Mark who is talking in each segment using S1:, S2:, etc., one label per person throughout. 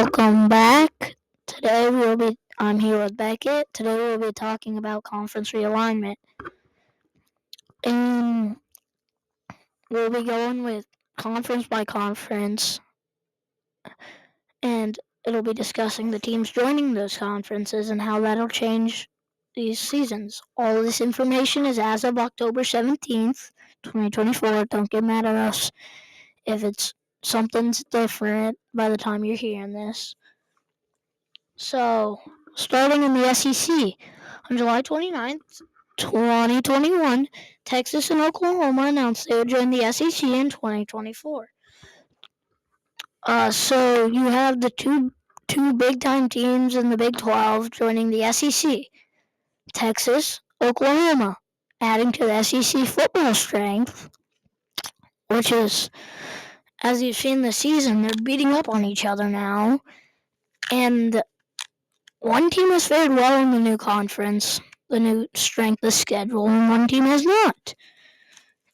S1: Welcome back. I'm here with Beckett. Today we'll be talking about conference realignment. And we'll be going with conference by conference. And it'll be discussing the teams joining those conferences and how that'll change these seasons. All of this information is as of October 17th, 2024. Don't get mad at us if it's something's different by the time you're hearing this. So, starting in the SEC, on July 29th, 2021, Texas and Oklahoma announced they would join the SEC in 2024. So you have the two big-time teams in the Big 12 joining the SEC. Texas, Oklahoma, adding to the SEC football strength, which is, as you've seen this season, they're beating up on each other now. And one team has fared well in the new conference, the new strength of schedule, and one team has not.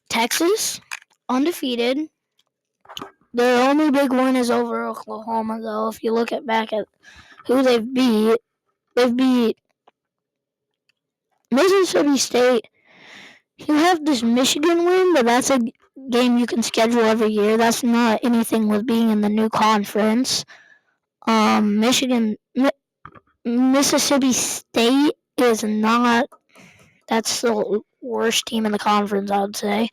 S1: Texas, undefeated. Their only big win is over Oklahoma, though. If you look back at who they've beat Mississippi State. You have this Michigan win, but that's a game you can schedule every year. That's not anything with being in the new conference. Mississippi State is not. That's the worst team in the conference, I would say.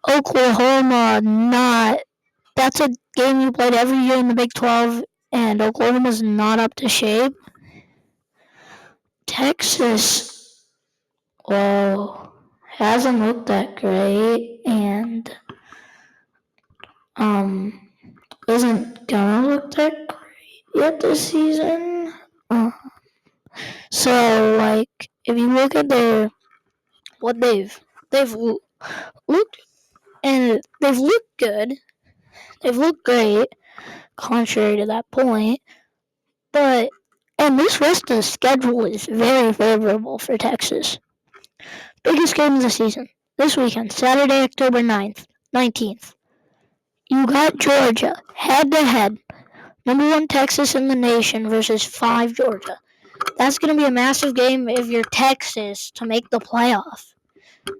S1: Oklahoma, not. That's a game you played every year in the Big 12, and Oklahoma's not up to shape. Texas, hasn't looked that great, and isn't gonna look that great yet this season. So, if you look at what they've looked, and they've looked good. They've looked great, contrary to that point. And this rest of the schedule is very favorable for Texas. Biggest game of the season, this weekend, Saturday, October 19th. You got Georgia, head-to-head, number 1 Texas in the nation versus 5 Georgia. That's going to be a massive game if you're Texas to make the playoff.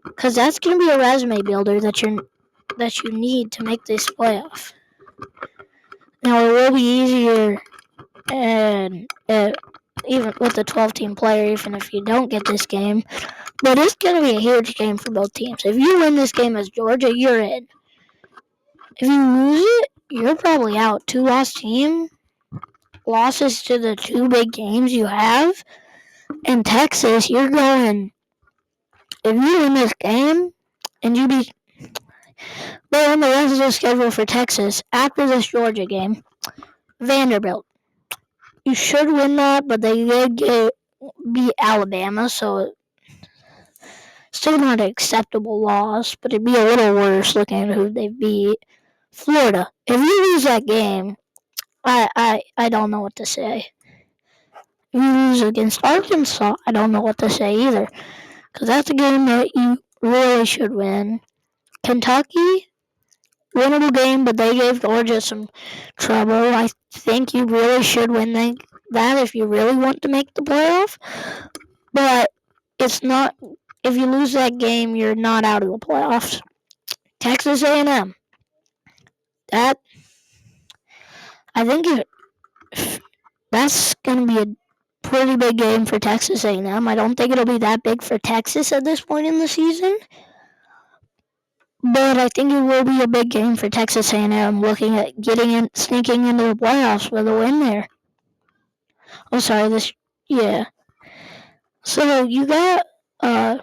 S1: Because that's going to be a resume builder that you need to make this playoff. Now, it will be easier and even with the 12-team player, even if you don't get this game. But it's going to be a huge game for both teams. If you win this game as Georgia, you're in. If you lose it, you're probably out. 2-loss team, losses to the 2 big games you have. In Texas, you're going. If you win this game and you beat. But on the rest of the schedule for Texas, after this Georgia game, Vanderbilt. You should win that, but they did beat Alabama, so still not an acceptable loss, but it'd be a little worse looking at who they beat. Florida. If you lose that game, I don't know what to say. If you lose against Arkansas, I don't know what to say either, because that's a game that you really should win. Kentucky, winnable game, but they gave Georgia some trouble. I think you really should win that if you really want to make the playoff. But it's not. If you lose that game, you're not out of the playoffs. Texas A&M. I think that's going to be a pretty big game for Texas A&M. I don't think it'll be that big for Texas at this point in the season. But I think it will be a big game for Texas A&M, looking at sneaking into the playoffs with a win there. Oh, sorry, yeah. So you got, if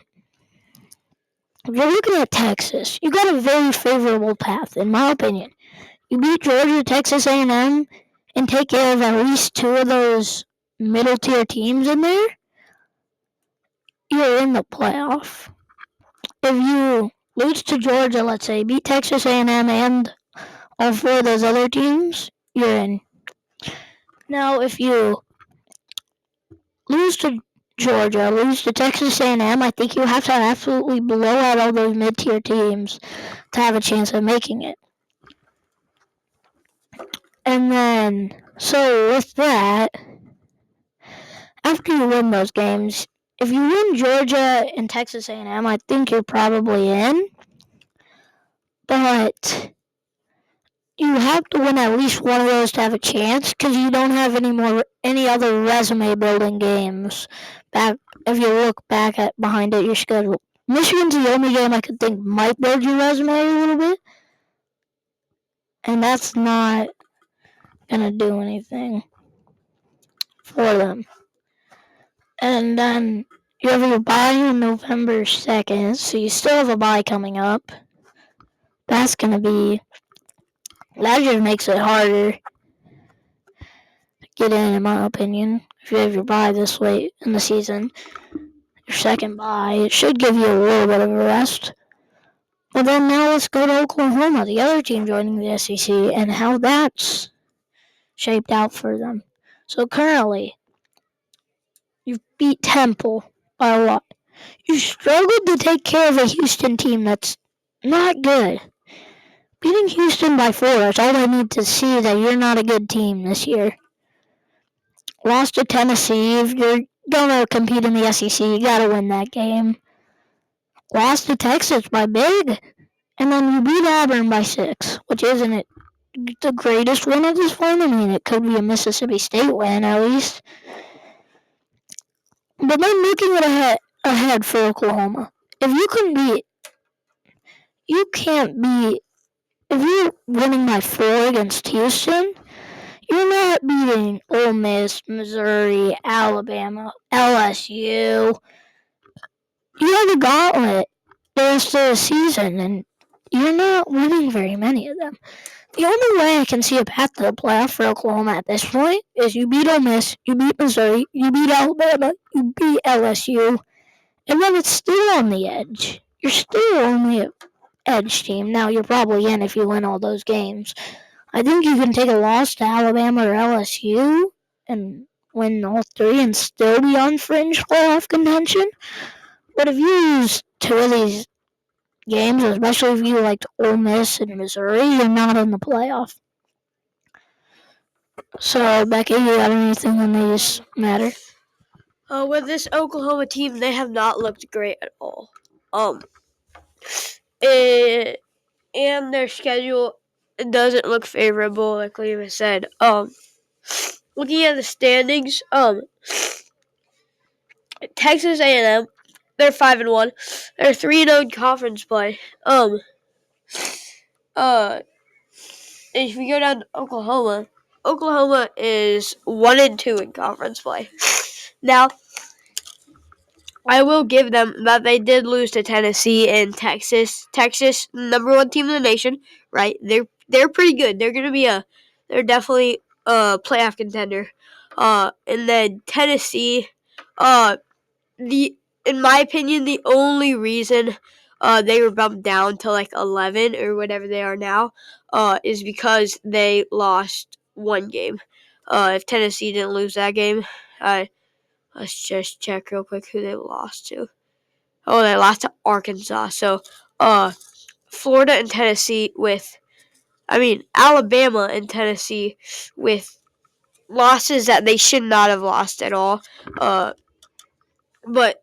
S1: you're looking at Texas, you got a very favorable path, in my opinion. You beat Georgia, Texas A&M, and take care of at least 2 of those middle-tier teams in there, you're in the playoff. If you lose to Georgia, let's say, beat Texas A&M and all 4 of those other teams, you're in. Now, if you lose to Georgia, lose to Texas A&M, I think you have to absolutely blow out all those mid-tier teams to have a chance of making it. And then So with that, after you win those games, if you win Georgia and Texas A&M, I think you're probably in. But you have to win at least one of those to have a chance, because you don't have any other resume building games. Back if you look back at behind at your schedule, Michigan's the only game I could think might build your resume a little bit, and that's not gonna do anything for them. And then you have your bye on November 2nd, so you still have a bye coming up. That just makes it harder to get in my opinion. If you have your bye this late in the season, your second bye, it should give you a little bit of a rest. But then now let's go to Oklahoma, the other team joining the SEC, and how that's shaped out for them. So currently, you've beat Temple by a lot. You struggled to take care of a Houston team that's not good. Beating Houston by 4 is all I need to see that you're not a good team this year. Lost to Tennessee. If you're going to compete in the SEC, you got to win that game. Lost to Texas by big. And then you beat Auburn by 6, which isn't the greatest win at this point. I mean, it could be a Mississippi State win at least. But then looking at ahead for Oklahoma, if if you're winning by 4 against Houston, you're not beating Ole Miss, Missouri, Alabama, LSU. You have a gauntlet the rest of the season, and you're not winning very many of them. The only way I can see a path to the playoff for Oklahoma at this point is you beat Ole Miss, you beat Missouri, you beat Alabama, you beat LSU, and then it's still on the edge. You're still only an edge team. Now, you're probably in if you win all those games. I think you can take a loss to Alabama or LSU and win all 3 and still be on fringe playoff contention. But if you lose 2 of these games, especially if you like Ole Miss and Missouri, you're not in the playoff. So, Becky, you got anything on these matter?
S2: With this Oklahoma team, they have not looked great at all. And their schedule doesn't look favorable, like Leva said. Looking at the standings, Texas A&M, they're 5-1. They're 3-0 in conference play. If we go down to Oklahoma is 1-2 in conference play. Now, I will give them that they did lose to Tennessee and Texas. Texas, number 1 team in the nation, right? They're pretty good. They're definitely a playoff contender. And then Tennessee, in my opinion, the only reason they were bumped down to like 11 or whatever they are now is because they lost one game. If Tennessee didn't lose that game, let's just check real quick who they lost to. Oh, they lost to Arkansas. So, Florida and Tennessee Alabama and Tennessee with losses that they should not have lost at all. But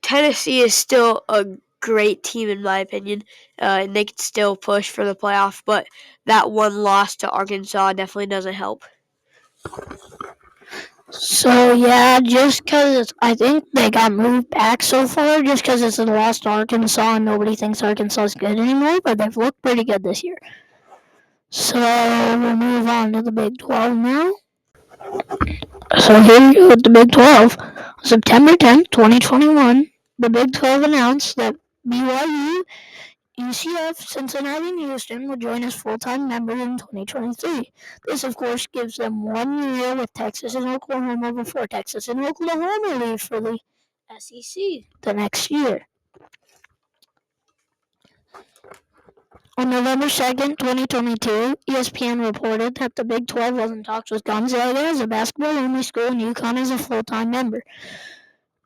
S2: Tennessee is still a great team in my opinion, and they can still push for the playoff. But that one loss to Arkansas definitely doesn't help.
S1: So, yeah, just because I think they got moved back so far, just because it's a loss to Arkansas and nobody thinks Arkansas is good anymore, but they've looked pretty good this year. So, we'll move on to the Big 12 now. So, here we go with the Big 12. September 10th, 2021, the Big 12 announced that BYU, UCF, Cincinnati, and Houston will join as full-time members in 2023. This, of course, gives them 1 year with Texas and Oklahoma before Texas and Oklahoma leave for the SEC the next year. On November 2nd, 2022, ESPN reported that the Big 12 was in talks with Gonzaga as a basketball-only school and UConn as a full-time member.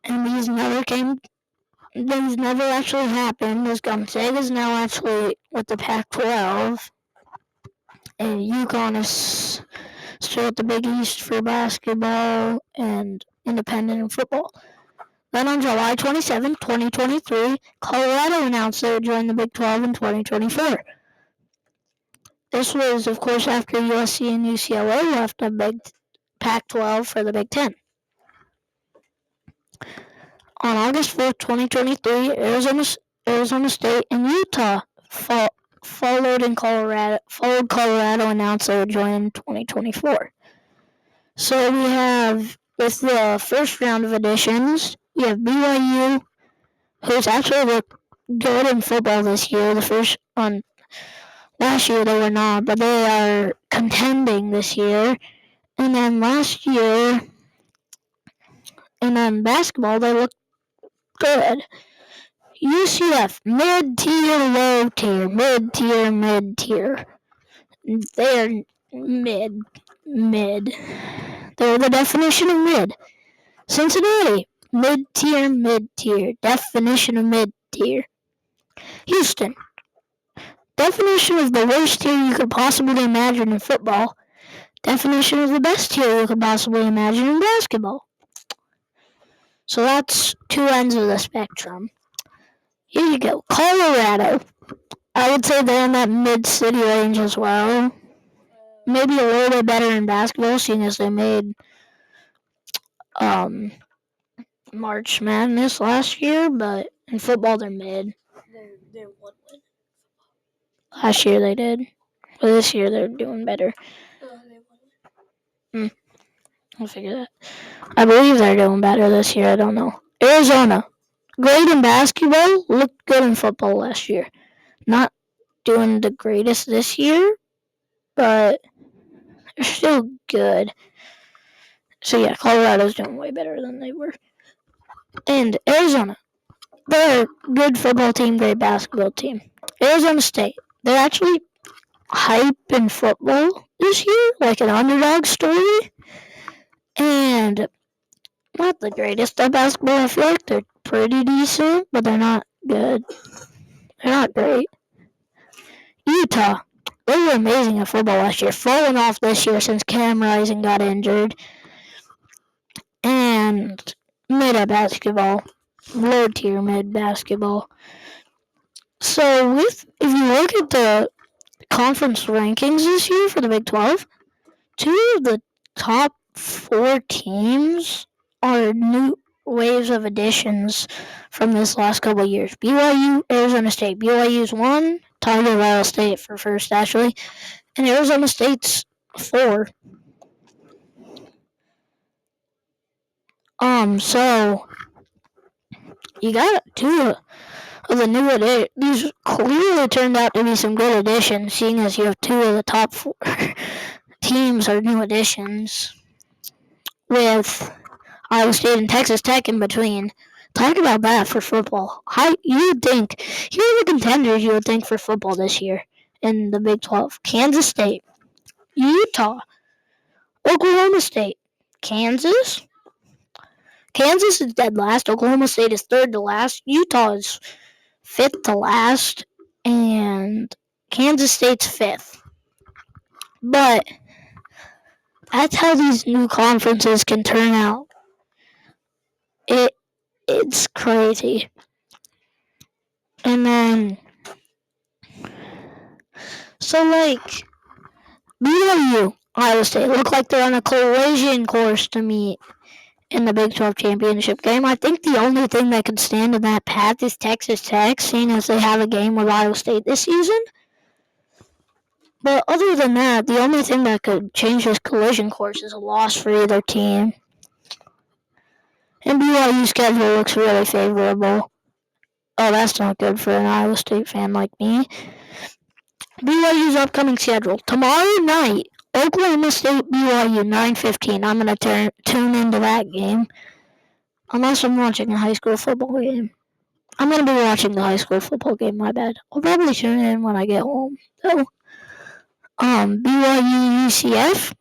S1: And these never actually happened, as Gonzaga is now actually with the Pac-12. And UConn is still at the Big East for basketball and independent in football. Then on July 27, 2023, Colorado announced they would join the Big 12 in 2024. This was, of course, after USC and UCLA left the Big Pac-12 for the Big 10. On August 4th, 2023, Arizona State and Utah followed Colorado announced they would join in 2024. So we have, with the first round of additions, we have BYU, who's actually looked good in football this year. Last year they were not, but they are contending this year. And then basketball, they looked good. UCF, mid-tier, low-tier, mid-tier, mid-tier. They're mid. They're the definition of mid. Cincinnati, mid-tier, mid-tier. Definition of mid-tier. Houston, definition of the worst tier you could possibly imagine in football. Definition of the best tier you could possibly imagine in basketball. So that's two ends of the spectrum. Here you go. Colorado. I would say they're in that mid-city range as well. Maybe a little bit better in basketball, seeing as they made March Madness last year, but in football they're mid.
S2: They're one win.
S1: Last year they did. But this year they're doing better. I'll figure that. I believe they're doing better this year. I don't know. Arizona. Great in basketball. Looked good in football last year. Not doing the greatest this year, but they're still good. So yeah, Colorado's doing way better than they were. And Arizona. They're a good football team, great basketball team. Arizona State. They're actually hype in football this year, like an underdog story. And not the greatest at basketball. I feel like they're pretty decent, but they're not good. They're not great. Utah. They were amazing at football last year. Falling off this year since Cam Rising got injured. And mid at basketball. Low tier mid basketball. So if you look at the conference rankings this year for the Big 12, two of the top 4 teams are new waves of additions from this last couple of years. BYU, Arizona State. BYU's 1, tied with Ohio State for first, actually, and Arizona State's 4. So you got 2 of the new additions. These clearly turned out to be some good additions, seeing as you have 2 of the top 4 teams are new additions, with Iowa State and Texas Tech in between. Talk about that for football. You would think, here are the contenders you would think for football this year in the Big 12. Kansas State, Utah, Oklahoma State, Kansas. Kansas is dead last. Oklahoma State is third to last. Utah is fifth to last. And Kansas State's fifth. But that's how these new conferences can turn out. It's crazy. And then, so like, BYU, Iowa State look like they're on a collision course to meet in the Big 12 championship game. I think the only thing that could stand in that path is Texas Tech, seeing as they have a game with Iowa State this season. But other than that, the only thing that could change this collision course is a loss for either team. And BYU's schedule looks really favorable. Oh, that's not good for an Iowa State fan like me. BYU's upcoming schedule. Tomorrow night, Oklahoma State BYU 9:15. I'm going to tune into that game. Unless I'm watching a high school football game. I'm going to be watching the high school football game, my bad. I'll probably tune in when I get home. So, BYU UCF.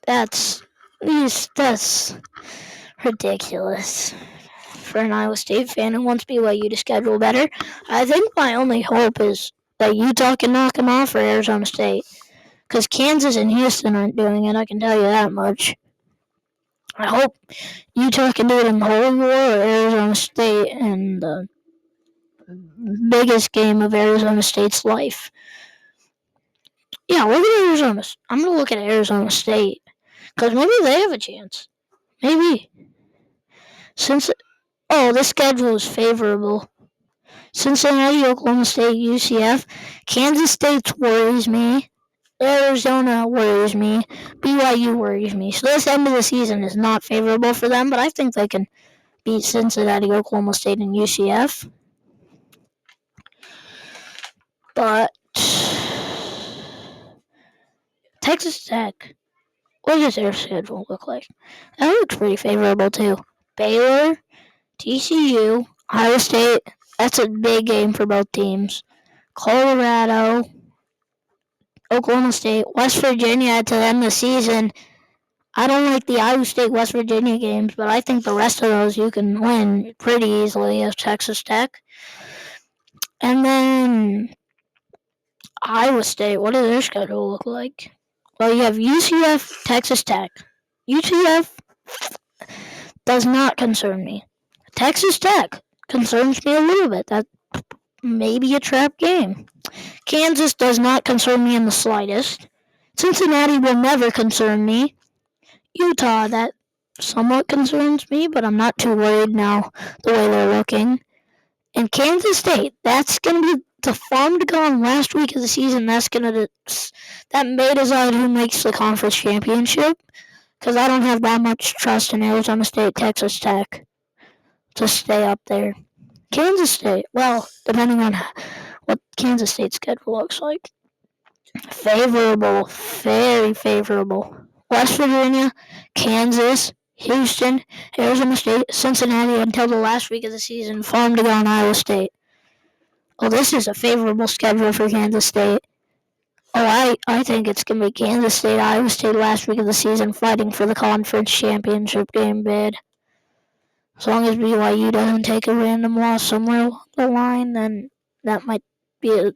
S1: That's ridiculous. for an Iowa State fan who wants BYU to schedule better. I think my only hope is that Utah can knock them off, or Arizona State, because Kansas and Houston aren't doing it. I can tell you that much. I hope Utah can do it in the Holy War, or Arizona State in the biggest game of Arizona State's life. Yeah, look at Arizona. I'm going to look at Arizona State, because maybe they have a chance. Maybe. The schedule is favorable. Cincinnati, Oklahoma State, UCF. Kansas State worries me. Arizona worries me. BYU worries me. So this end of the season is not favorable for them, but I think they can beat Cincinnati, Oklahoma State, and UCF. But Texas Tech, what does their schedule look like? That looks pretty favorable too. Baylor, TCU, Iowa State. That's a big game for both teams. Colorado, Oklahoma State, West Virginia to end the season. I don't like the Iowa State West Virginia games, but I think the rest of those you can win pretty easily as Texas Tech. And then Iowa State, what does their schedule look like? Well, you have UCF, Texas Tech. UCF does not concern me. Texas Tech concerns me a little bit. That may be a trap game. Kansas does not concern me in the slightest. Cincinnati will never concern me. Utah, that somewhat concerns me, but I'm not too worried now the way they're looking. And Kansas State, that's going to be the farm to go on last week of the season. That may decide who makes the conference championship, because I don't have that much trust in Arizona State, Texas Tech to stay up there. Kansas State, well, depending on what Kansas State's schedule looks like. Favorable, very favorable. West Virginia, Kansas, Houston, Arizona State, Cincinnati until the last week of the season, farm to go on Iowa State. Oh, this is a favorable schedule for Kansas State. Oh, I think it's going to be Kansas State, Iowa State last week of the season fighting for the conference championship game bid. As long as BYU doesn't take a random loss somewhere along the line, then that might be a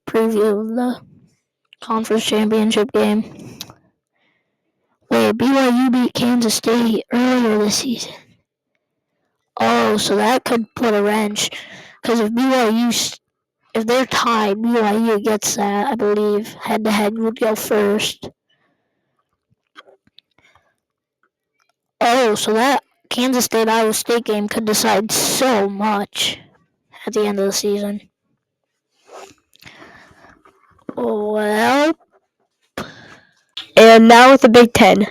S1: preview of the conference championship game. Wait, BYU beat Kansas State earlier this season. Oh, so that could put a wrench. Because if they're tied, BYU gets that, I believe. Head-to-head would go first. Oh, so that Kansas State-Iowa State game could decide so much at the end of the season. Well,
S2: And now with the Big Ten.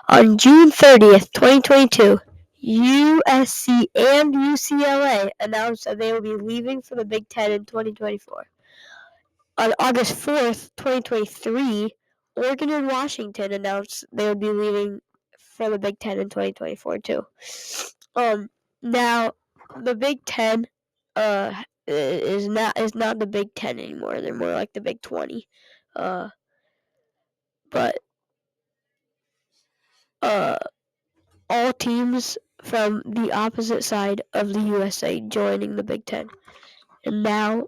S2: On June 30th, 2022, USC and UCLA announced that they will be leaving for the Big Ten in 2024. On August 4th, 2023, Oregon and Washington announced they would be leaving for the Big Ten in 2024 too. Now the Big Ten is not the Big Ten anymore. They're more like the Big 20. But all teams from the opposite side of the USA joining the Big Ten. And now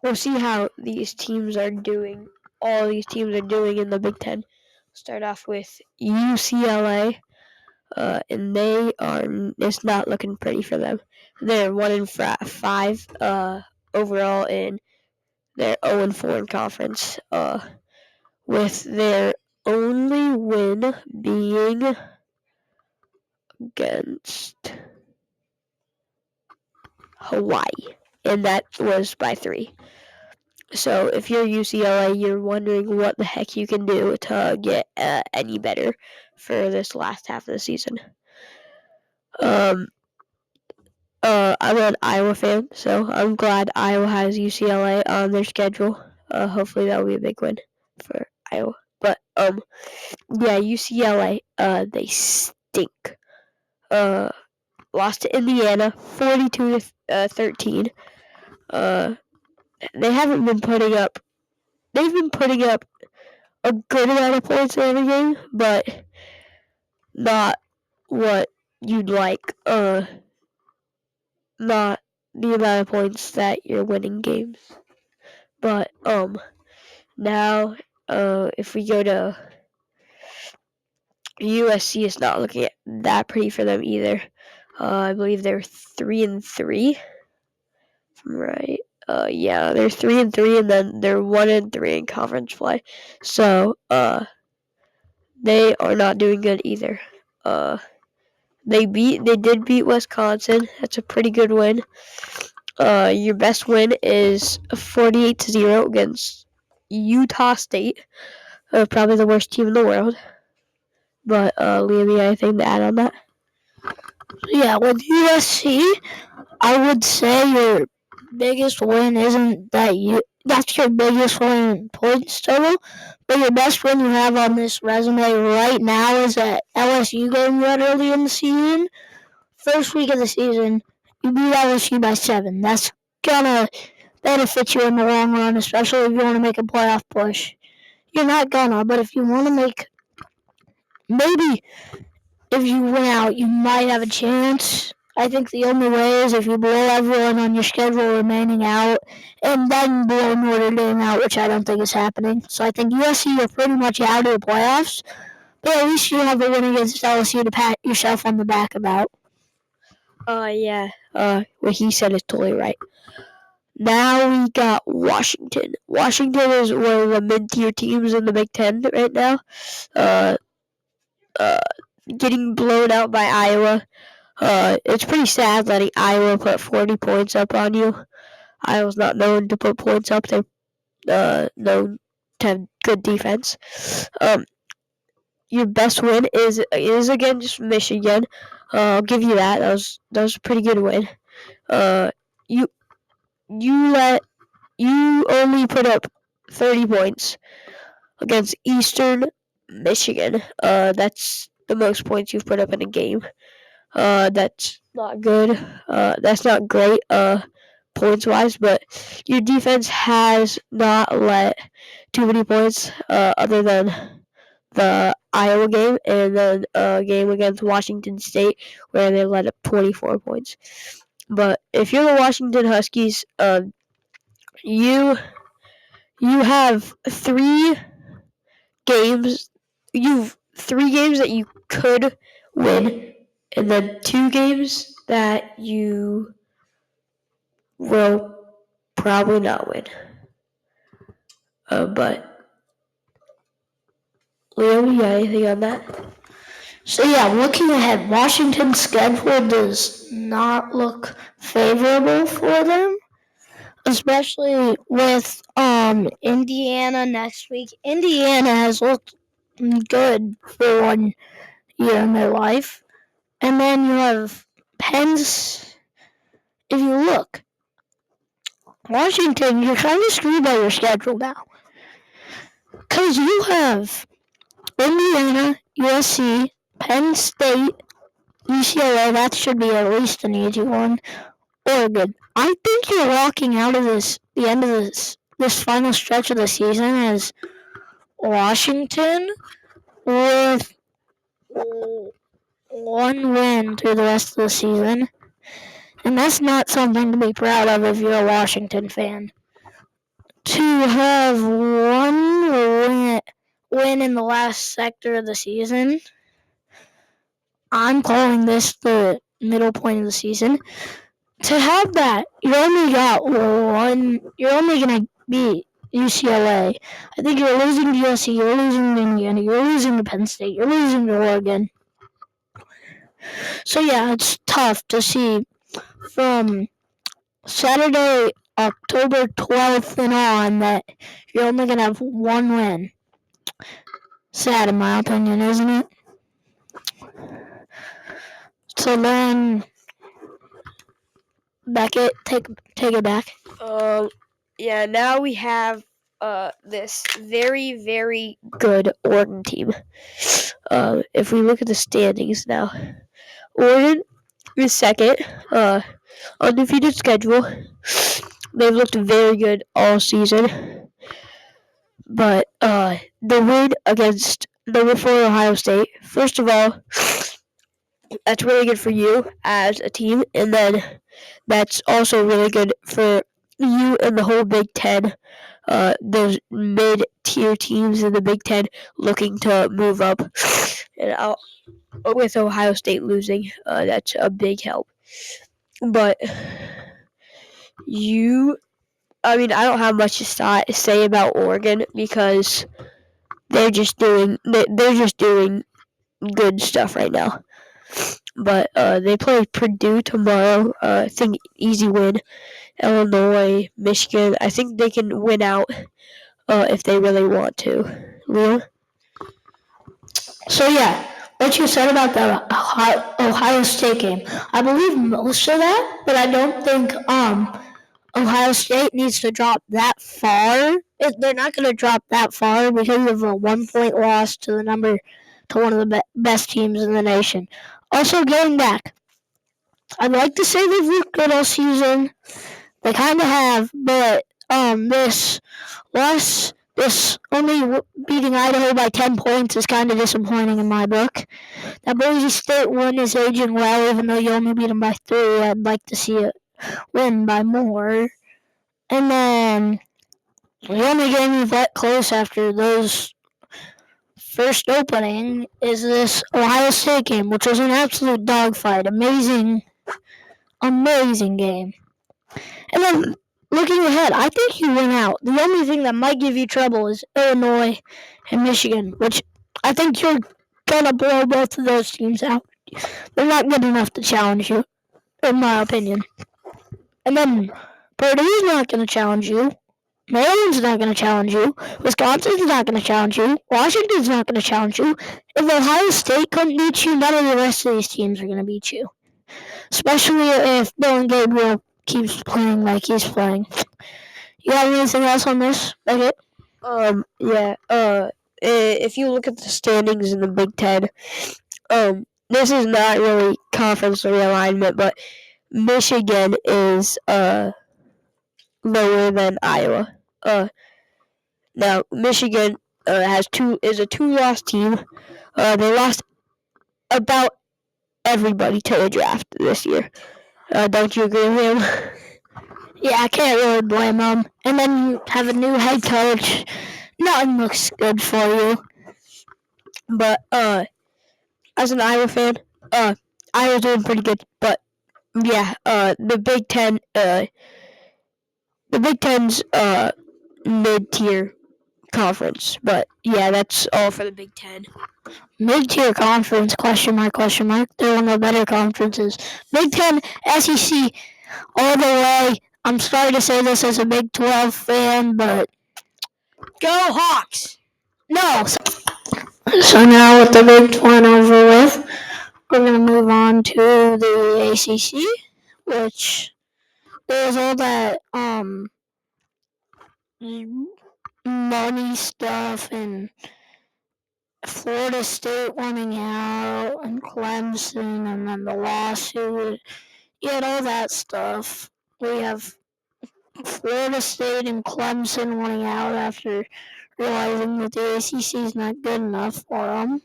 S2: we'll see how these teams are doing. All these teams are doing in the Big Ten. Start off with UCLA, and it's not looking pretty for them. They're 1-5 overall, and they're 0-4 in conference. With their only win being against Hawaii, and that was by 3. So if you're UCLA, you're wondering what the heck you can do to get any better for this last half of the season. I'm an Iowa fan, so I'm glad Iowa has UCLA on their schedule. Hopefully that will be a big win for Iowa. But yeah, UCLA, they stink. Lost to Indiana, 42-13. They haven't been putting up. They've been putting up a good amount of points in every game, but not what you'd like not the amount of points that you're winning games. But now if we go to USC, it's not looking that pretty for them either. I believe they're 3-3. Right. Yeah, they're 3-3, and then they're 1-3 in conference play. So they are not doing good either. They did beat Wisconsin. That's a pretty good win. Your best win is 48-0 against Utah State, probably the worst team in the world. But Liam, you got anything to add on that?
S1: Yeah, with USC, I would say your biggest win isn't that's your biggest win in points total, but your best win you have on this resume right now is that LSU game you had early in the season. First week of the season, you beat LSU by 7. That's gonna benefit you in the long run, especially if you want to make a playoff push. You're not gonna, but if you want to make, maybe if you win out, you might have a chance. I think the only way is if you blow everyone on your schedule remaining out, and then blow Notre Dame out, which I don't think is happening. So I think USC are pretty much out of the playoffs, but at least you have a win against LSU to pat yourself on the back about.
S2: Yeah. What he said is totally right. Now we got Washington. Washington is one of the mid-tier teams in the Big Ten right now. Getting blown out by Iowa. It's pretty sad letting Iowa put 40 points up on you. Iowa's not known to put points up. They're known to have good defense. Your best win is against Michigan. I'll give you that. That was a pretty good win. You only put up 30 points against Eastern Michigan. That's the most points you've put up in a game. That's not good. That's not great points wise, but your defense has not let too many points other than the Iowa game and then a game against Washington State where they let up 24 points. But if you're the Washington Huskies, you have 3 games. You've 3 games that you could win, and then 2 games that you will probably not win. But Liam, you got anything on that?
S1: So yeah, looking ahead, Washington's schedule does not look favorable for them, especially with Indiana next week. Indiana has looked good for 1 year in their life, and then you have Penn's. If you look, Washington, you're kind of screwed by your schedule now, because you have Indiana, USC, Penn State, UCLA. That should be at least an easy one. Oregon. I think you're walking out of the end of this final stretch of the season as Washington with 1 win through the rest of the season. And that's not something to be proud of if you're a Washington fan. To have 1 win in the last sector of the season, I'm calling this the middle point of the season. To have that, you only got 1. You're only going to beat UCLA. I think you're losing to USC, you're losing to Indiana, you're losing to Penn State, you're losing to Oregon. So yeah, it's tough to see from Saturday, October 12th and on that you're only going to have 1 win. Sad in my opinion, isn't it? So then, Beckett, take it back.
S2: Yeah, now we have this very, very good Oregon team. If we look at the standings now, Oregon is second, undefeated schedule. They've looked very good all season. But the win against number 4 Ohio State, first of all, That's really good for you as a team, and then that's also really good for you and the whole Big Ten. Those mid-tier teams in the Big Ten looking to move up, and with Ohio State losing, that's a big help. But I don't have much to say about Oregon because they're just doing good stuff right now. But they play Purdue tomorrow. I think easy win. Illinois, Michigan. I think they can win out if they really want to. Leo?
S1: So yeah, what you said about the Ohio State game, I believe most of that, but I don't think Ohio State needs to drop that far. They're not going to drop that far because of a 1 point loss to one of the best teams in the nation. Also, going back, I'd like to say they've looked good all season. They kind of have, but this only beating Idaho by 10 points is kind of disappointing in my book. That Boise State win is aging well, even though you only beat them by 3. I'd like to see it win by more. And then the only game we've let close after those first opening is this Ohio State game, which was an absolute dogfight. Amazing game. And then looking ahead, I think you win out. The only thing that might give you trouble is Illinois and Michigan, which I think you're gonna blow both of those teams out. They're not good enough to challenge you, in my opinion. And then Purdue's not gonna challenge you. Maryland's not going to challenge you. Wisconsin's not going to challenge you. Washington's not going to challenge you. If Ohio State couldn't beat you, none of the rest of these teams are going to beat you. Especially if Dylan Gabriel keeps playing like he's playing. You have anything else on this? Okay.
S2: Yeah. If you look at the standings in the Big Ten, this is not really conference realignment, but Michigan is lower than Iowa. Now Michigan is a 2-loss team. They lost about everybody to the draft this year. Don't you agree with him?
S1: Yeah, I can't really blame them. And then you have a new head coach. Nothing looks good for you.
S2: But as an Iowa fan, Iowa's doing pretty good. But yeah, the Big Ten, the Big Ten's mid-tier conference. But yeah, that's all for the Big Ten.
S1: Mid-tier conference, question mark. They're one of the better conferences. Big Ten, SEC, all the way. I'm sorry to say this as a Big 12 fan, but
S2: go Hawks!
S1: No. So now with the Big 12 over with, we're going to move on to the ACC, which there's all that money stuff and Florida State wanting out and Clemson and then the lawsuit. You had all that stuff. We have Florida State and Clemson wanting out after realizing that the ACC is not good enough for them.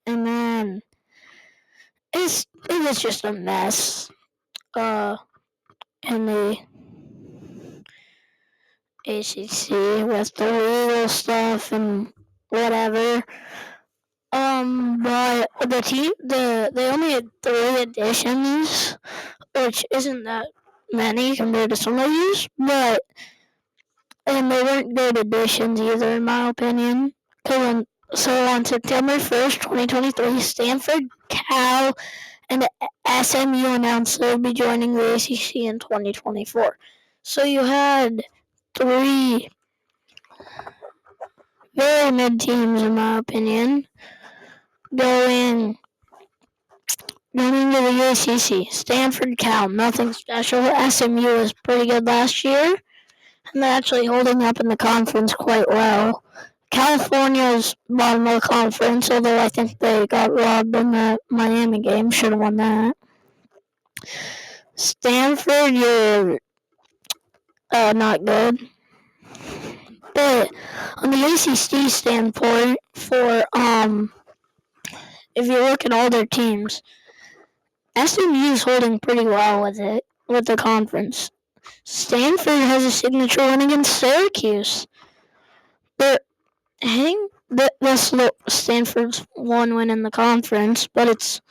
S1: And then it was just a mess in the ACC with the legal stuff and whatever. But they only had 3 additions, which isn't that many compared to some of these, and they weren't good additions either, in my opinion. So on September 1st, 2023, Stanford, Cal, and SMU announced they would be joining the ACC in 2024. So you had 3 very mid teams, in my opinion, going into the ACC. Stanford, Cal, nothing special. SMU was pretty good last year, and they're actually holding up in the conference quite well. California's bottom of the conference, although I think they got robbed in the Miami game. Should have won that. Stanford, you're not good. But on the ACC standpoint, for if you look at all their teams, SMU is holding pretty well with the conference. Stanford has a signature win against Syracuse. They're hitting that's Stanford's one win in the conference, but it's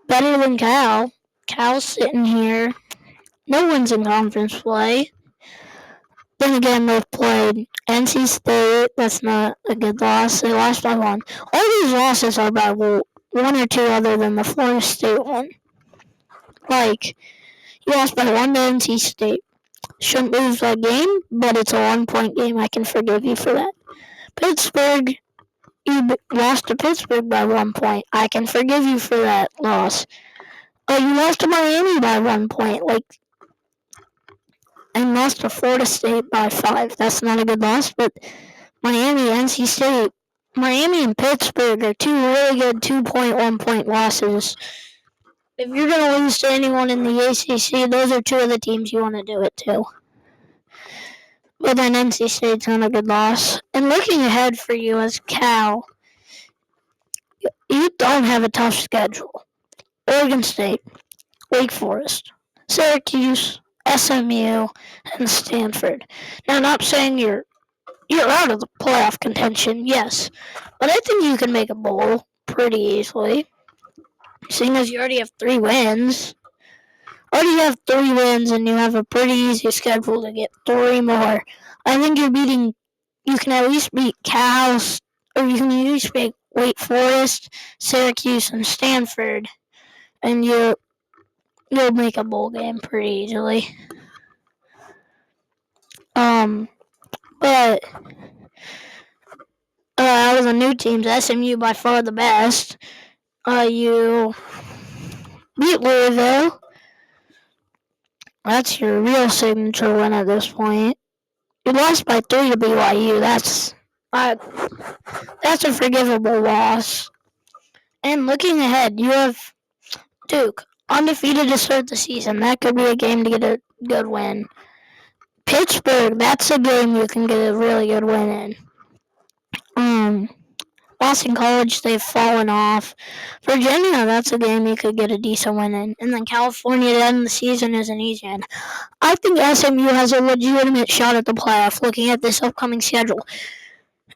S1: better than Cal. Cal's sitting here. No one's in conference play. Then again, they've played NC State. That's not a good loss. They lost by one. All these losses are by one or two other than the Florida State one. Like, you lost by one to NC State. Shouldn't lose that game, but it's a 1-point game. I can forgive you for that. Pittsburgh, you lost to Pittsburgh by 1 point. I can forgive you for that loss. You lost to Miami by 1 point. And lost to Florida State by 5. That's not a good loss, but Miami, NC State, Miami and Pittsburgh are two really good 2-point, 1-point losses. If you're going to lose to anyone in the ACC, those are two of the teams you want to do it to. But then NC State's not a good loss. And looking ahead for you as Cal, you don't have a tough schedule. Oregon State, Wake Forest, Syracuse, SMU, and Stanford. Now, not saying you're out of the playoff contention, yes, but I think you can make a bowl pretty easily, seeing as you already have 3 wins. And you have a pretty easy schedule to get 3 more. I think you can at least beat Cal, or you can at least beat Wake Forest, Syracuse, and Stanford, and you'll make a bowl game pretty easily. But out of the new teams, SMU by far the best. You beat Louisville. That's your real signature win at this point. You lost by 3 to BYU. That's a forgivable loss. And looking ahead, you have Duke, undefeated to start the season. That could be a game to get a good win. Pittsburgh, that's a game you can get a really good win in. Boston College, they've fallen off. Virginia, that's a game you could get a decent win in. And then California to end the season is an easy one. I think SMU has a legitimate shot at the playoff looking at this upcoming schedule.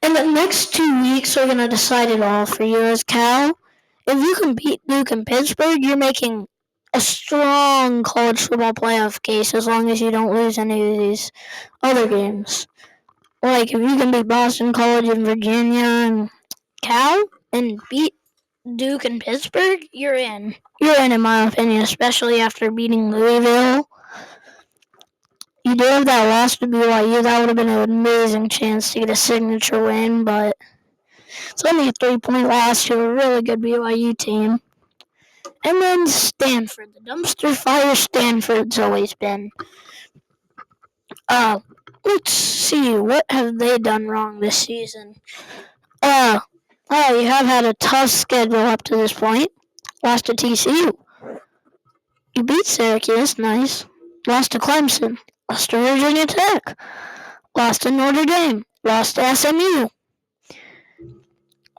S1: And the next 2 weeks are going to decide it all for you as Cal. If you can beat Duke and Pittsburgh, you're making a strong college football playoff case as long as you don't lose any of these other games. Like, if you can beat Boston College and Virginia and Cal and beat Duke and Pittsburgh, you're in. You're in my opinion, especially after beating Louisville. You do have that loss to BYU. That would have been an amazing chance to get a signature win, but it's only a 3-point loss to a really good BYU team. And then Stanford, the dumpster fire Stanford's always been. Let's see, what have they done wrong this season? You have had a tough schedule up to this point. Lost to TCU. You beat Syracuse, nice. Lost to Clemson. Lost to Virginia Tech. Lost to Notre Dame. Lost to SMU.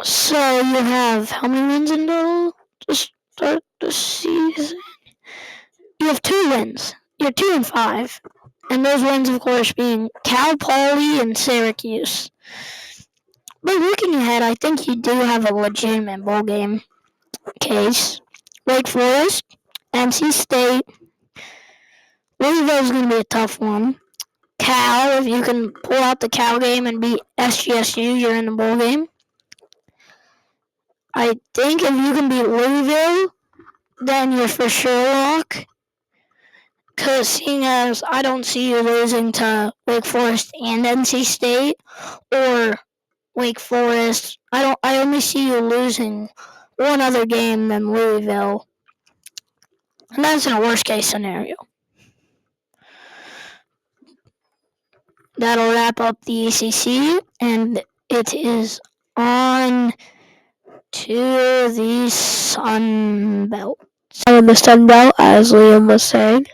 S1: So you have how many wins in total to start the season? You have 2 wins. You're 2-5. And those wins, of course, being Cal Poly and Syracuse. But looking ahead, I think you do have a legitimate bowl game case. Wake Forest, NC State. Louisville's going to be a tough one. Cal, if you can pull out the Cal game and beat SGSU, you're in the bowl game. I think if you can beat Louisville, then you're for sure lock. Because seeing as I don't see you losing to Wake Forest and NC State, or Wake Forest, I only see you losing one other game than Louisville. And that's in a worst case scenario. That'll wrap up the ACC, and it is on to the Sun Belt.
S2: So the Sun Belt, as Liam was saying,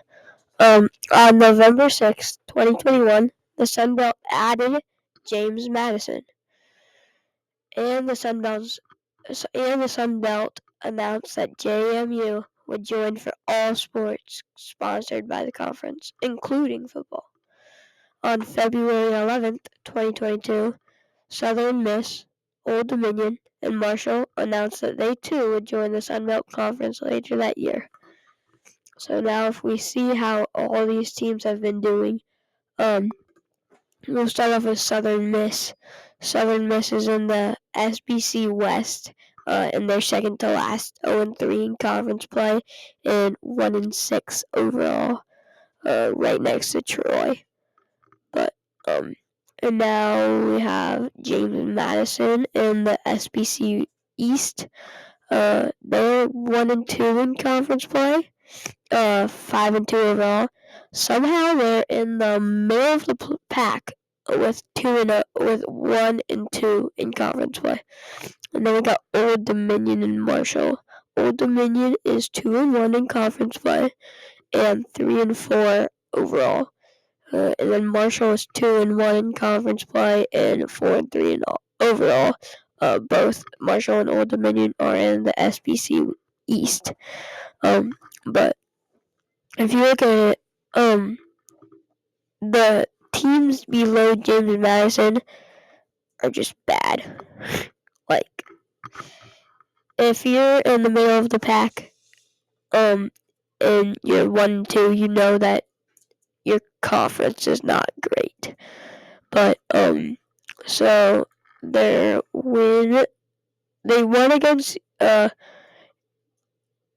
S2: on November 6th, 2021, the Sun Belt added James Madison. And the Sun Belt's the Sun Belt announced that JMU would join for all sports sponsored by the conference, including football. On February 11th, 2022, Southern Miss, Old Dominion, and Marshall announced that they too would join the Sun Belt Conference later that year. So now if we see how all these teams have been doing, we'll start off with Southern Miss. Southern Miss is in the SBC West, and they're second to last, 0-3 in conference play, and 1-6 overall, right next to Troy. But and now we have James Madison in the SBC East. They're 1-2 in conference play, 5-2 overall. Somehow they're in the middle of the pack with 1-2 in conference play. And then we got Old Dominion and Marshall. Old Dominion is 2-1 in conference play and 3-4 overall. And then Marshall is 2-1 in conference play and 4-3 in overall. Both Marshall and Old Dominion are in the SBC East. But if you look at it, the teams below James Madison are just bad. Like, if you're in the middle of the pack, and you're 1-2, you know that your conference is not great. But so they won against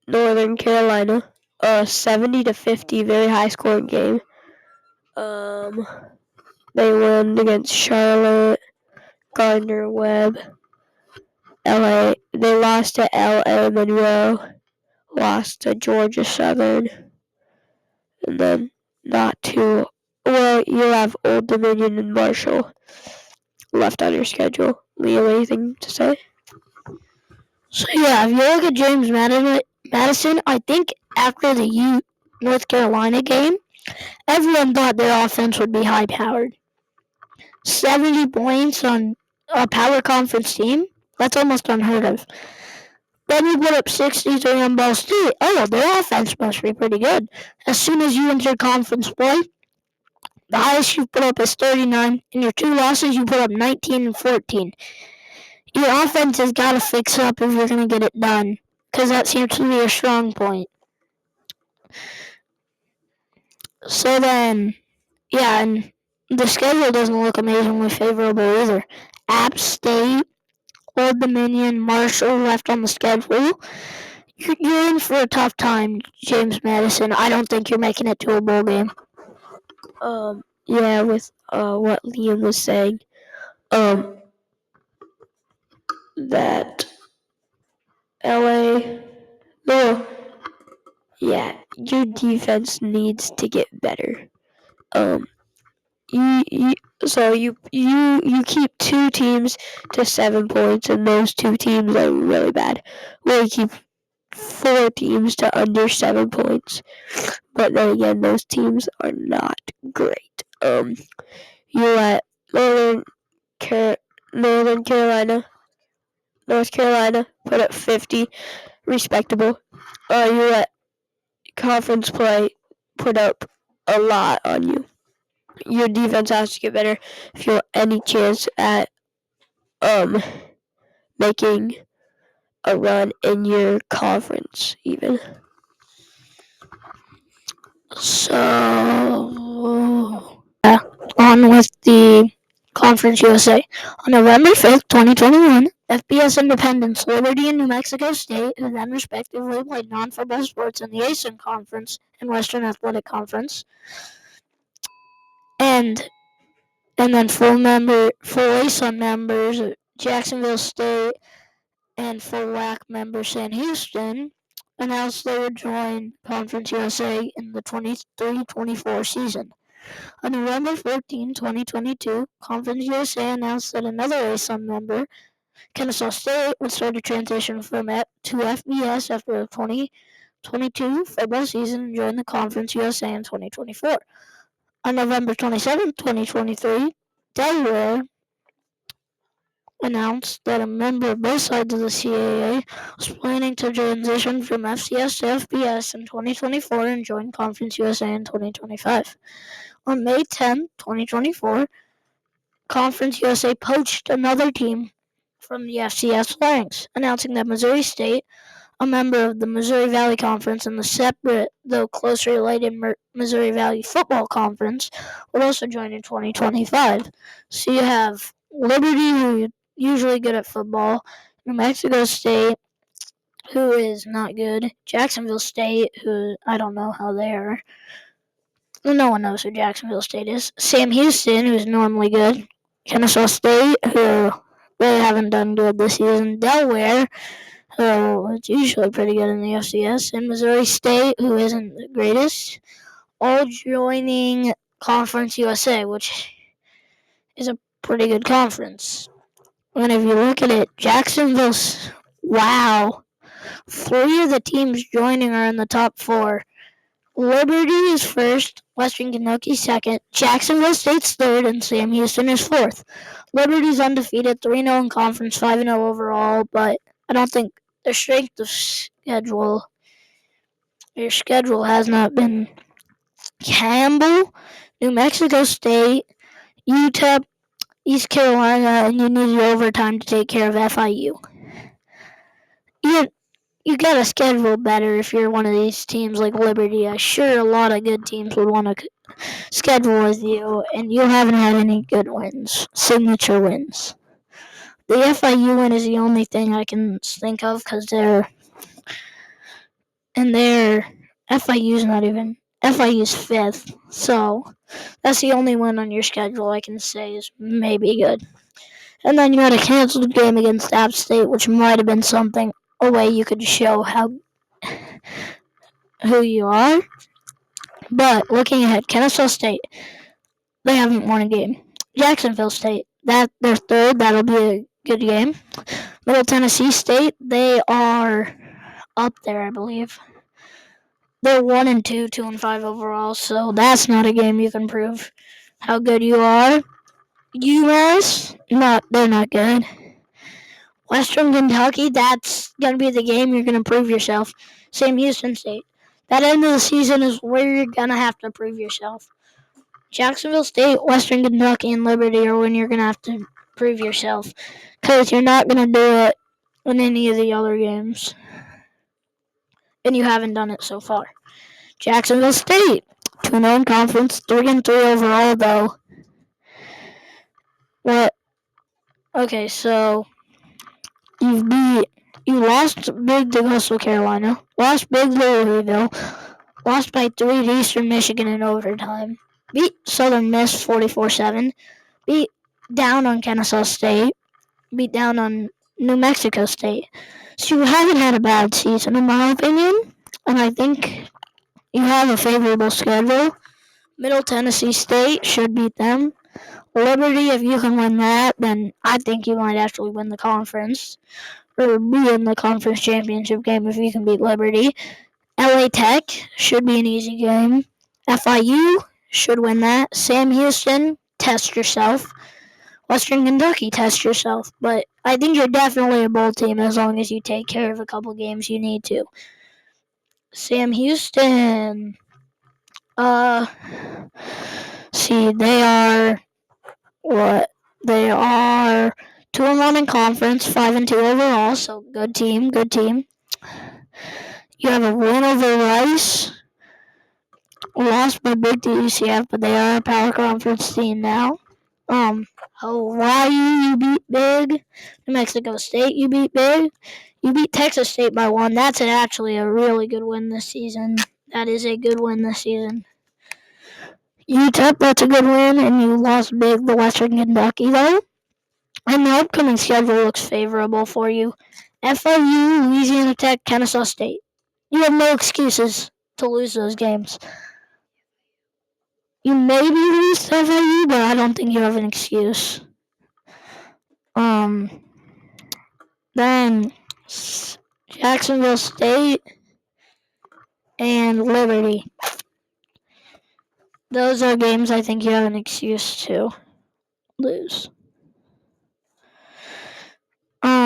S2: Northern Carolina, 70-50, very high scoring game. They won against Charlotte, Gardner Webb, LA. They lost to LA Monroe, lost to Georgia Southern, and then not too well. You have Old Dominion and Marshall left on your schedule. Liam, anything to say?
S1: So yeah, if you look at James Madison, I think after the North Carolina game, everyone thought their offense would be high-powered. 70 points on a power conference team, that's almost unheard of. Then you put up 63 on Ball State. Oh, their offense must be pretty good. As soon as you enter conference play, the highest you put up is 39. In your 2 losses, you put up 19 and 14. Your offense has got to fix up if you're going to get it done, because that seems to be a strong point. So then, yeah, and the schedule doesn't look amazingly favorable either. App State, Old Dominion, Marshall left on the schedule. You're in for a tough time, James Madison. I don't think you're making it to a bowl game.
S2: Yeah, with what Liam was saying, that LA, no, yeah, your defense needs to get better. You keep 2 teams to 7 points, and those 2 teams are really bad. Well, you keep 4 teams to under 7 points, but then again, those teams are not great. You let North Carolina put up 50, respectable. You let conference play put up a lot on you. Your defense has to get better if you want any chance at making a run in your conference even.
S1: So, on with the Conference USA. On November 5th, 2021, FBS Independence, Liberty, and New Mexico State, who then respectively played non-football sports in the ASUN Conference and Western Athletic Conference, and then full ASUN members, Jacksonville State, and full WAC member San Houston, announced they would join Conference USA in the 23-24 season. On November 14, 2022, Conference USA announced that another ASUN member, Kennesaw State, would start a transition from to FBS after the 2022 football season and join the Conference USA in 2024. On November 27, 2023, Delaware announced that a member of both sides of the CAA was planning to transition from FCS to FBS in 2024 and join Conference USA in 2025. On May 10, 2024, Conference USA poached another team from the FCS ranks, announcing that Missouri State, a member of the Missouri Valley Conference and the separate, though closely related Missouri Valley Football Conference, would also join in 2025. So you have Liberty, who are usually good at football, New Mexico State, who is not good, Jacksonville State, who I don't know how they are. No one knows who Jacksonville State is. Sam Houston, who's normally good. Kennesaw State, who really haven't done good this season. Delaware, who is usually pretty good in the FCS. And Missouri State, who isn't the greatest. All joining Conference USA, which is a pretty good conference. And if you look at it, Jacksonville's, wow. 3 of the teams joining are in the top 4. Liberty is first, Western Kentucky second, Jacksonville State's third, and Sam Houston is fourth. Liberty's undefeated, 3-0 in conference, 5-0 overall, but I don't think their strength of schedule, their schedule has not been Campbell, New Mexico State, UTEP, East Carolina, and you need your overtime to take care of FIU. You gotta schedule better if you're one of these teams like Liberty. I'm sure a lot of good teams would want to schedule with you, and you haven't had any good wins, signature wins. The FIU win is the only thing I can think of because FIU's not even, FIU's 5th, so that's the only win on your schedule I can say is maybe good. And then you had a canceled game against App State, which might have been something, a way you could show who you are. But looking ahead, Kennesaw State, they haven't won a game. Jacksonville State, they're third. That'll be a good game. Middle Tennessee State, they are up there, I believe. They're 1-2, 2-5 overall, so that's not a game you can prove how good you are. UMass, they're not good. Western Kentucky, that's gonna be the game you're gonna prove yourself. Sam Houston State, that end of the season is where you're gonna have to prove yourself. Jacksonville State, Western Kentucky, and Liberty are when you're going to have to prove yourself. Because you're not going to do it in any of the other games. And you haven't done it so far. Jacksonville State, 2-0 in conference, 3-3 overall, though. What? Okay, so you lost big to Coastal Carolina, lost big to Louisville, lost by 3 to Eastern Michigan in overtime, beat Southern Miss 44-7, beat down on Kennesaw State, beat down on New Mexico State. So you haven't had a bad season, in my opinion, and I think you have a favorable schedule. Middle Tennessee State should beat them. Liberty, if you can win that, then I think you might actually win the conference, or be in the conference championship game if you can beat Liberty. LA Tech should be an easy game. FIU should win that. Sam Houston, test yourself. Western Kentucky, test yourself. But I think you're definitely a bowl team as long as you take care of a couple games you need to. Sam Houston, see, they are what? They are 2-1 in conference, 5-2 overall. So good team, good team. You have a win over Rice. Lost by big to UCF, but they are a power conference team now. Hawaii, you beat big. New Mexico State, you beat big. You beat Texas State by 1. That's actually a really good win this season. That is a good win this season. UTEP, that's a good win, and you lost big to Western Kentucky, though. And the upcoming schedule looks favorable for you. FIU, Louisiana Tech, Kennesaw State. You have no excuses to lose those games. You maybe lose to FIU, but I don't think you have an excuse. Then Jacksonville State and Liberty. Those are games I think you have an excuse to lose.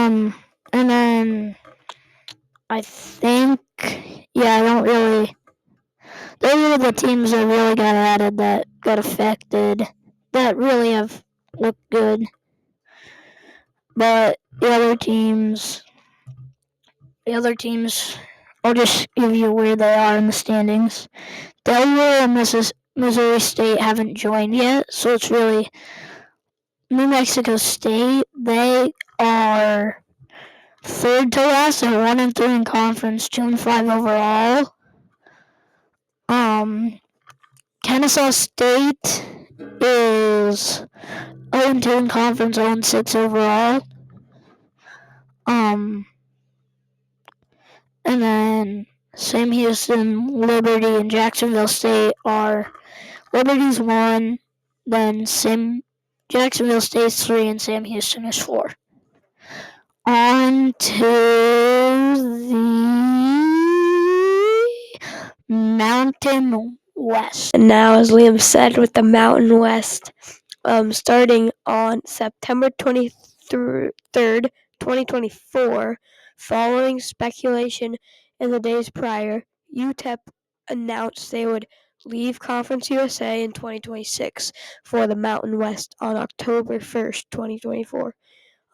S1: And then I think, I don't really. Those are the teams that really got added, that got affected, that really have looked good. But the other teams, I'll just give you where they are in the standings. Delaware and Missouri State haven't joined yet, so it's really New Mexico State. They are third to last at 1-3 in conference, 2-5 overall. Kennesaw State is 0-2 in conference, 0-6 overall. And then Sam Houston, Liberty, and Jacksonville State are Liberty's 1, then Jacksonville State's 3, and Sam Houston is 4. On to the Mountain West.
S2: And now, as Liam said, with the Mountain West, starting on September 23rd, 2024, following speculation in the days prior, UTEP announced they would leave Conference USA in 2026 for the Mountain West on October 1st, 2024.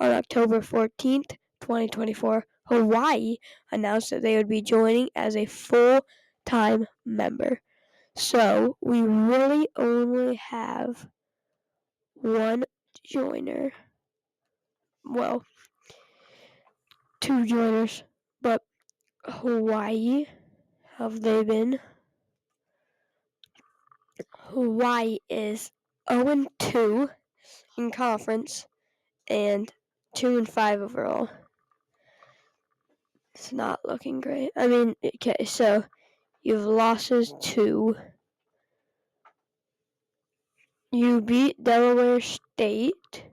S2: On October 14th, 2024, Hawaii announced that they would be joining as a full-time member. So we really only have one joiner. Well, two joiners, but Hawaii, have they been? Hawaii is 0-2 in conference and 2-5 overall. It's not looking great. I mean, okay, so you have losses to. You beat Delaware State.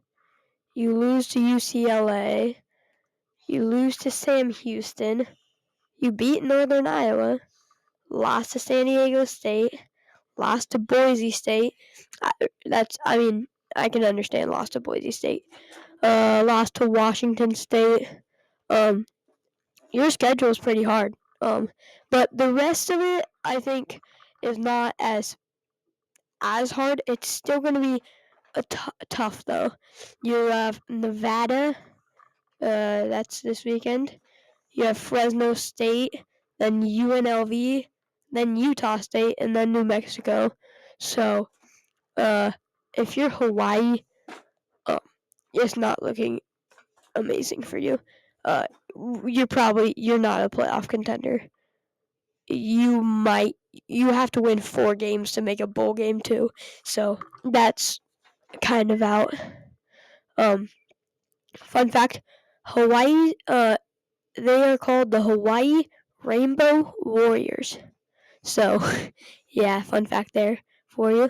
S2: You lose to UCLA. You lose to Sam Houston. You beat Northern Iowa. Lost to San Diego State. Lost to Boise State. I can understand lost to Boise State. Lost to Washington State. Your schedule is pretty hard. But the rest of it, I think, is not as hard. It's still going to be tough, though. You have Nevada. That's this weekend. You have Fresno State, then UNLV, then Utah State, and then New Mexico. So, if you're Hawaii, it's not looking amazing for you. You're not a playoff contender. You have to win 4 games to make a bowl game too. So that's kind of out. Fun fact, Hawaii, they are called the Hawaii Rainbow Warriors. So, yeah, fun fact there for you.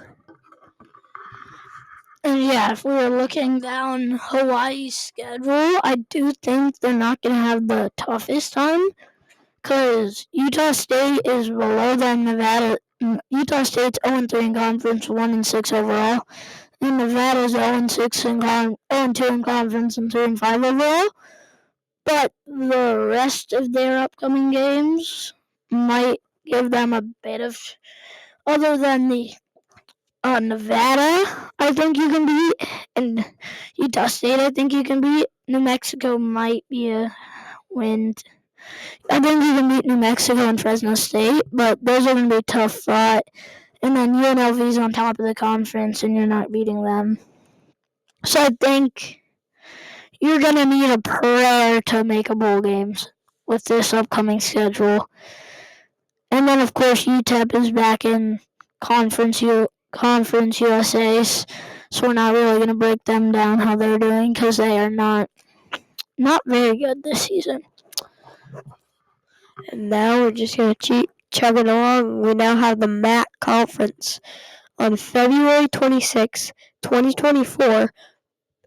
S1: And if we were looking down Hawaii's schedule, I do think they're not going to have the toughest time, because Utah State is below them. Nevada. Utah State's 0-3 in conference, 1-6 overall. And Nevada's 0-2 in conference, and 3-5 overall. But the rest of their upcoming games might give them a bit of, other than the Nevada, I think you can beat, and Utah State, I think you can beat. New Mexico might be a win. I think you can beat New Mexico and Fresno State, but those are going to be tough fought. And then UNLV's on top of the conference, and you're not beating them. So I think you're going to need a prayer to make a bowl games with this upcoming schedule. And then, of course, UTEP is back in Conference USA, so we're not really going to break them down how they're doing, because they are not very good this season.
S2: And now we're just going to chug it along. We now have the MAC Conference. On February 26, 2024,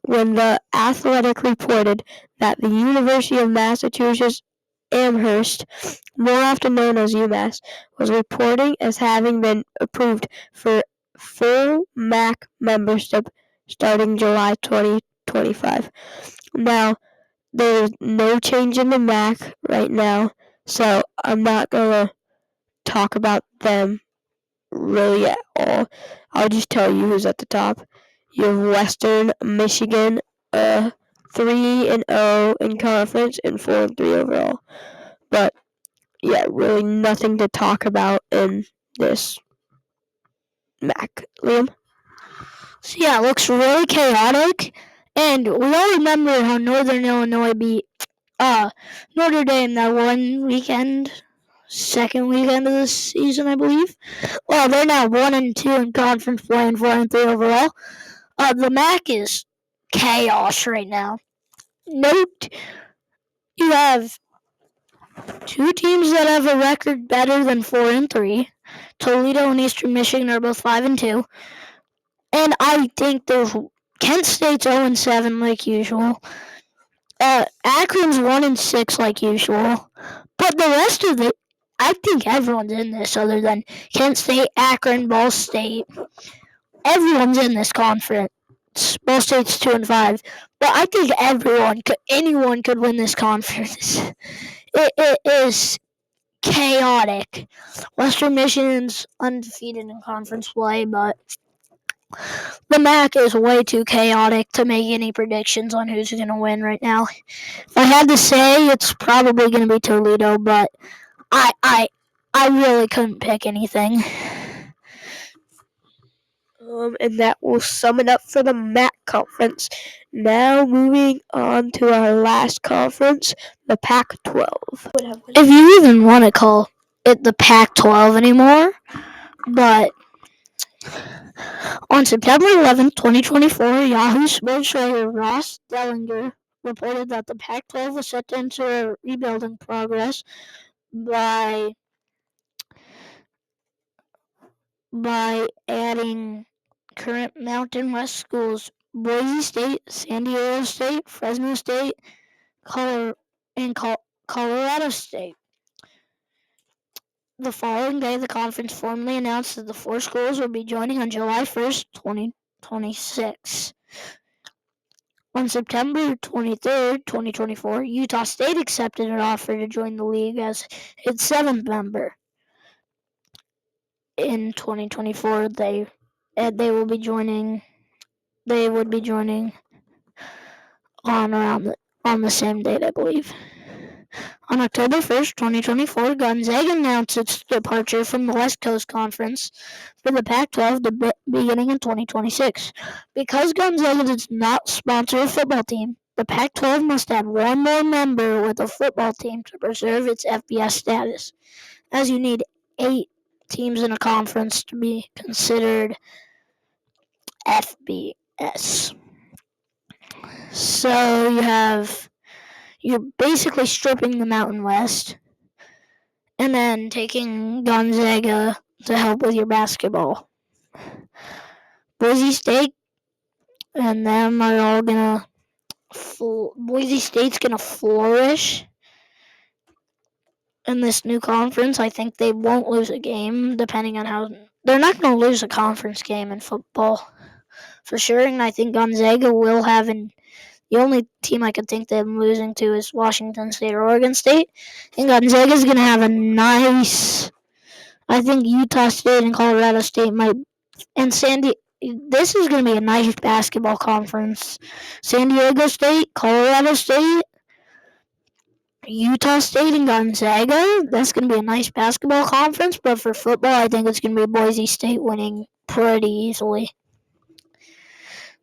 S2: when the Athletic reported that the University of Massachusetts Amherst, more often known as UMass, was reporting as having been approved for full MAC membership starting July 2025. Now, there's no change in the MAC right now, so I'm not gonna talk about them really at all. I'll just tell you who's at the top. You have Western Michigan, 3-0 in conference and 4-3 overall. But yeah, really nothing to talk about in this MAC. Liam?
S1: So yeah, it looks really chaotic. And we all remember how Northern Illinois beat Notre Dame that one weekend, second weekend of the season, I believe. Well, they're now 1-2 in conference play and 4-3 overall. The MAC is chaos right now. Note you have two teams that have a record better than 4-3. Toledo and Eastern Michigan are both 5-2, and I think there's Kent State's 0-7 like usual. Akron's 1-6 like usual, but the rest of it, I think everyone's in this other than Kent State, Akron, Ball State. Everyone's in this conference. Ball State's 2-5, but I think anyone could win this conference. It is chaotic. Western Michigan's undefeated in conference play, but the MAC is way too chaotic to make any predictions on who's going to win right now. If I had to say, it's probably going to be Toledo, but I really couldn't pick anything.
S2: And that will sum it up for the MAC conference. Now moving on to our last conference, the Pac-12.
S1: If you even want to call it the Pac-12 anymore, but on September 11, 2024, Yahoo Sports writer Ross Dellinger reported that the Pac-12 was set to enter a rebuilding progress by adding current Mountain West schools Boise State, San Diego State, Fresno State, and Colorado State. The following day, the conference formally announced that the four schools would be joining on July 1st, 2026. On September 23rd, 2024, Utah State accepted an offer to join the league as its seventh member. In 2024, they would be joining on the same date, I believe. On October 1st, 2024, Gonzaga announced its departure from the West Coast Conference for the Pac-12 beginning in 2026. Because Gonzaga does not sponsor a football team, the Pac-12 must add one more member with a football team to preserve its FBS status, as you need 8 teams in a conference to be considered FBS. So you're basically stripping the Mountain West and then taking Gonzaga to help with your basketball. Boise State and them are all gonna. Boise State's gonna flourish in this new conference. I think they won't lose a game, depending on how. They're not gonna lose a conference game in football, for sure. And I think Gonzaga will have an. The only team I could think them losing to is Washington State or Oregon State. And Gonzaga's going to have a nice. I think Utah State and Colorado State might. And this is going to be a nice basketball conference. San Diego State, Colorado State, Utah State, and Gonzaga. That's going to be a nice basketball conference. But for football, I think it's going to be Boise State winning pretty easily.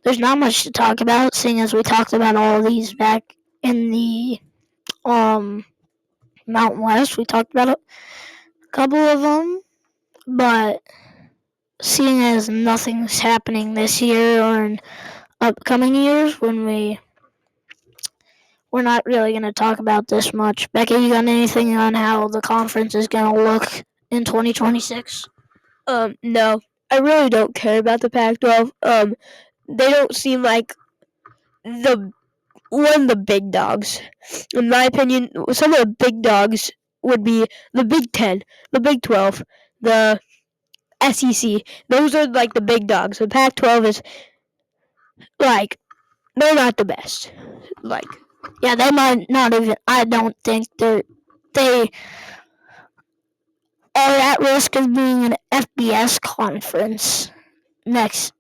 S1: There's not much to talk about, seeing as we talked about all of these back in the Mountain West. We talked about a couple of them, but seeing as nothing's happening this year or in upcoming years, we're not really going to talk about this much. Becky, you got anything on how the conference is going to look in 2026?
S2: No, I really don't care about the Pac-12. They don't seem like one of the big dogs. In my opinion, some of the big dogs would be the Big 10, the Big 12, the SEC. Those are like the big dogs. The Pac-12 is like, they're not the best. Like,
S1: Yeah, they might not even. I don't think they are at risk of being an FBS conference next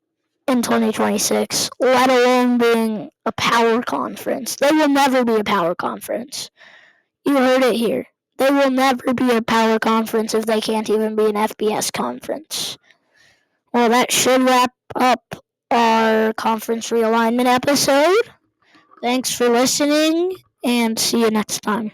S1: in 2026, let alone being a power conference. They will never be a power conference. You heard it here. They will never be a power conference if they can't even be an FBS conference. Well, that should wrap up our conference realignment episode. Thanks for listening, and see you next time.